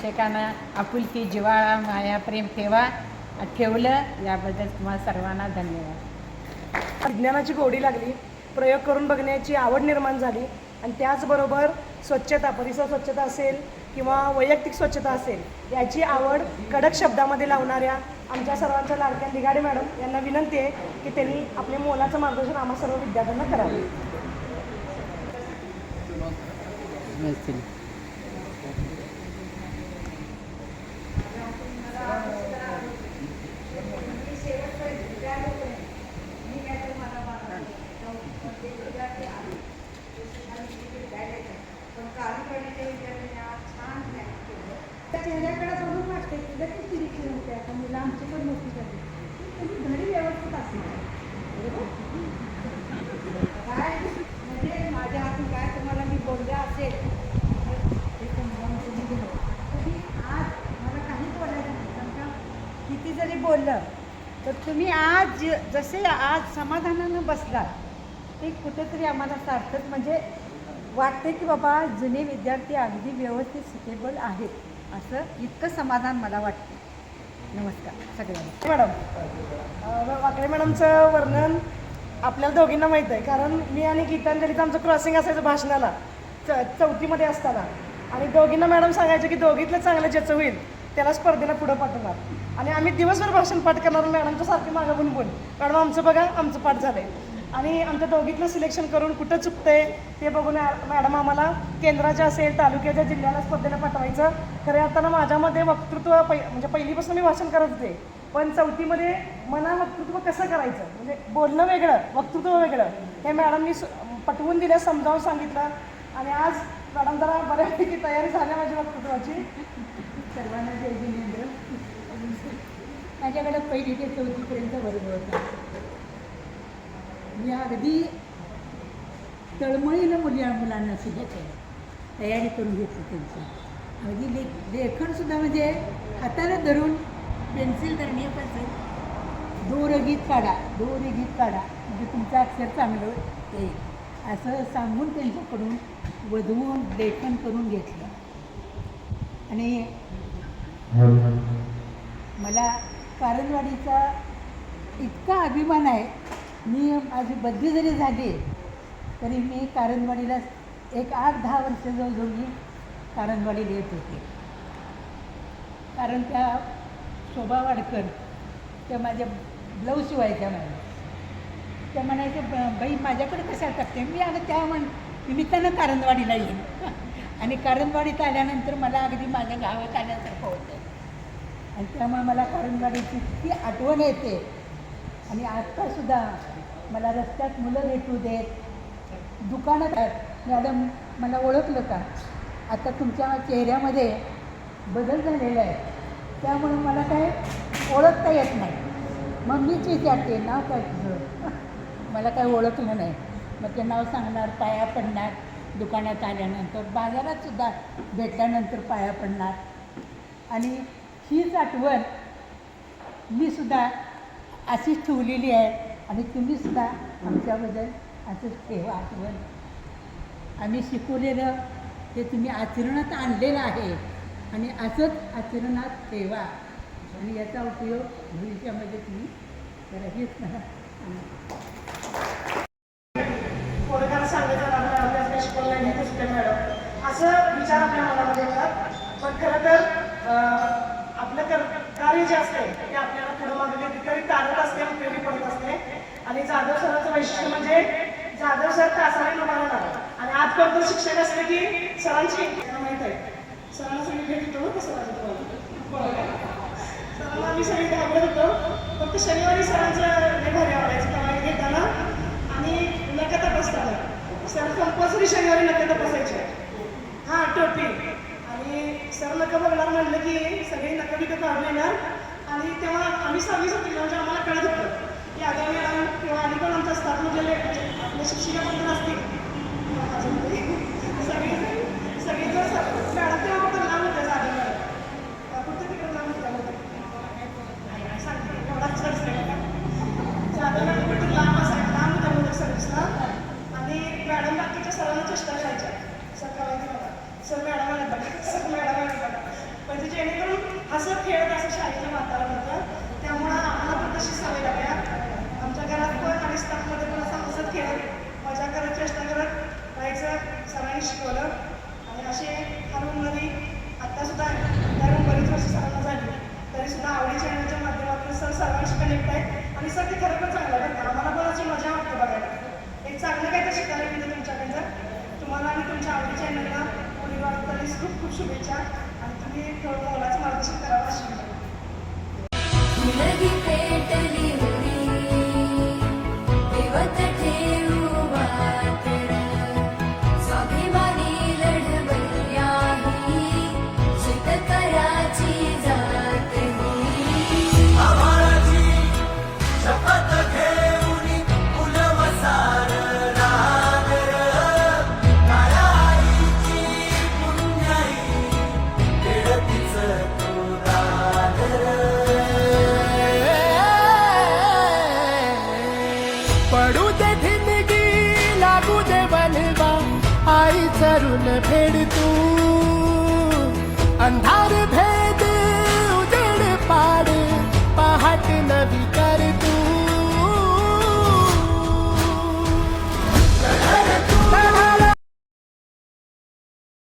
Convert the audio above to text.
शिक्षकांना आपुलकी, जिव्हाळा, माया, प्रेम ठेवलं याबद्दल तुम्हाला सर्वांना धन्यवाद. विज्ञानाची गोडी लागली, प्रयोग करून बघण्याची आवड निर्माण झाली आणि त्याचबरोबर स्वच्छता, परिसर स्वच्छता असेल किंवा वैयक्तिक स्वच्छता असेल याची आवड कडक शब्दामध्ये लावणाऱ्या आमच्या सर्वांच्या लाडक्या लिगाडे मॅडम यांना विनंती आहे की त्यांनी आपले मोलाचं मार्गदर्शन आम्हा सर्व विद्यार्थ्यांना करावे. चेहऱ्याकडे बघून वाटते तुला किती रिक्षण होते. आता मुलं आमची पण मोठी झाली त्यांची घडी व्यवस्थित असेल काय म्हणजे माझ्या हातून काय तुम्हाला मी बोलले असेल ते समजावून तुम्ही घ्यावं. तुम्ही आज मला काहीच बोलायचं नाही कारण का किती जरी बोललं तर तुम्ही आज जसे आज समाधानानं बसलात ते कुठेतरी आम्हाला सार्थक म्हणजे वाटते की बाबा जुने विद्यार्थी अगदी व्यवस्थित सुटेबल आहेत असं इतकं समाधान मला वाटतं. नमस्कार सगळ्यांना. मॅडम वाकडे मॅडमचं वर्णन आपल्याला दोघींना माहीत आहे कारण मी आणि गीतांजलीचं आमचं क्रॉसिंग असायचं भाषणाला चौथीमध्ये असताना आणि दोघींना मॅडम सांगायचं की दोघीतलं चांगलं ज्याचं होईल त्याला स्पर्धेला पुढं पाठवणार आणि आम्ही दिवसभर भाषण पाठ करणार. मॅडमच्या सारखी मागं बुनबुन मॅडम आमचं बघा आमचं पाठ झालं आहे आणि आमच्या दोघीतलं सिलेक्शन करून कुठं चुकतंय ते बघून मॅडम आम्हाला केंद्राच्या असेल तालुक्याच्या जिल्ह्याला स्पर्धेला पाठवायचं. खऱ्या अर्थानं माझ्यामध्ये वक्तृत्व म्हणजे पहिलीपासून मी भाषण करत होते पण चौथीमध्ये मला वक्तृत्व कसं करायचं म्हणजे बोलणं वेगळं वक्तृत्व वेगळं हे मॅडमनी पटवून दिलं, समजावून सांगितलं आणि आज मॅडम जरा बऱ्यापैकी तयारी झाल्या माझी वक्तृत्वाची. सर्वांना जय जिनेंद्र. माझ्याकडे पहिली ते चौथीपर्यंत वर्ग होता. मी अगदी तळमळीनं मुलांना सुद्धा तयारी करून घेतली त्यांची. अगदी लेखनसुद्धा म्हणजे हाताला धरून पेन्सिल धरण्यापासून दोरगीत काढा म्हणजे तुमचं अक्षर चांगलं येईल असं सांगून त्यांच्याकडून वधवून लेखन करून घेतलं. आणि मला कारंजवाडीचा इतका अभिमान आहे. मी माझी बदली जरी झाली तरी मी कारंजवाडीला एक 8-10 वर्ष जवळजवळ मी कारंजवाडीला येत होते. कारण त्या शोभा वाडकर त्या माझ्या ब्लाऊज शिवायच्या मला त्या म्हणायच्या बाई माझ्याकडे कशा टाकते. मी आता त्या निमित्तानं कारंजवाडीला येईन आणि कारंजवाडीत आल्यानंतर मला अगदी माझ्या गावात आल्यासारखं होतं आणि त्यामुळे मला कारंजवाडीची इतकी आठवण येते. आणि आत्तासुद्धा मला रस्त्यात मुलं भेटू देत, दुकानात मॅडम मला ओळखलं का, आता तुमच्या चेहऱ्यामध्ये बदल झालेला आहे त्यामुळे मला काय ओळखता येत नाही. मग मीच विचारते नाव काय तुझं, मला काय ओळखलं नाही. मग ते नाव सांगणार, पाया पडणार, दुकानात आल्यानंतर बाजारातसुद्धा भेटल्यानंतर पाया पडणार. आणि हीच आठवण मीसुद्धा अशीच ठेवलेली आहे आणि तुम्हीसुद्धा आमच्याबद्दल असंच ठेवा आठवण. आम्ही शिकवलेलं ते तुम्ही आचरणात आणलेलं आहे आणि असंच आचरणात ठेवा आणि याचा उपयोग भविष्यामध्ये तुम्ही करा. हेच मला पोरगाला सांगायचं आपल्या शिकवलं नाही पुस्तक मॅडम असं विचार आपल्या मनामध्ये येतात. पण खरं तर आपलं कार्य जे असते ते आपल्याला पुढं मागे कधीतरी तारत असते, उपयोगी पडत असते. आणि जाधव सरांचं वैशिष्ट्य म्हणजे जाधव सर तासाने उभा राहणार आणि आजपर्यंत शिक्षक असले की सरांची माहीत आहे सरांना सगळी भेट होतो कसं सरांना आम्ही सगळी घाबरत होतो. फक्त शनिवारी सरांचं लय भारी आवडायचं कमाई घेताना आणि नका तपासताना. सर कंपल्सरी शनिवारी नका तपासायचे. हां टोपी आणि सर नका बघणार म्हणलं की सगळी नका बिकं काढून येणार. आणि तेव्हा आम्ही 6वी होती म्हणजे आम्हाला कळत होतं की आगामी मॅडम किंवा आधी पण आमच्या स्टाफमधले आपल्या शिक्षिकाबद्दल असतील सगळी जर मॅडम तेव्हा फक्त लांब होत्या जागा मॅडम फक्त तिकडे लांब होत्या सांगते एवढा खर्च जागा मॅडम कुठे लांब असायला लांब होत्या मोदक सर्व्हिसला. आणि मॅडम बाकीच्या सरांना चेष्टा करायच्या सर करायची मला सर मॅडम आले बघा सर मॅडम आले बघा. पण खेळत असं शाळेचं वातावरण होतं, त्यामुळं आम्हाला पण तशी सवय लागल्या. आमच्या घरात पण आणि स्टाफमध्ये पण असं हसत खेळत मजा करत चेष्टा करत राहायचं सरांनी शिकवलं. आणि असे हरवून नदी आत्तासुद्धा त्यावेळी बरीच वर्ष सरांना झाली तरीसुद्धा आवडी चॅनलच्या माध्यमातून सर सर्वांशी कनेक्ट आहेत आणि सर ते खरोखर चांगलं आहे बरं का. आम्हाला पण अशी मजा वाटते बघायला. एक चांगलं काय तर शिकायला मिळतं तुमच्याकडनं. तुम्हाला आणि तुमच्या आवडी चॅनलला पुढील वाटचालीस खूप खूप शुभेच्छा आणि तुम्ही थोडं मोलाचं मार्गदर्शन करावं अशी विनंती. नदी पेटली होती देवत ठेवू वातर स्वाभिमानी लढवली आहे शेतकऱ्याची जात ही आम्हाची शपथ घेऊन उलवसार रागर काळ्या आईची पुण्याई खेळतीच तो दादर. पडू दे ठिणगी लागू दे बनवा आई चरून फेड तू अंधा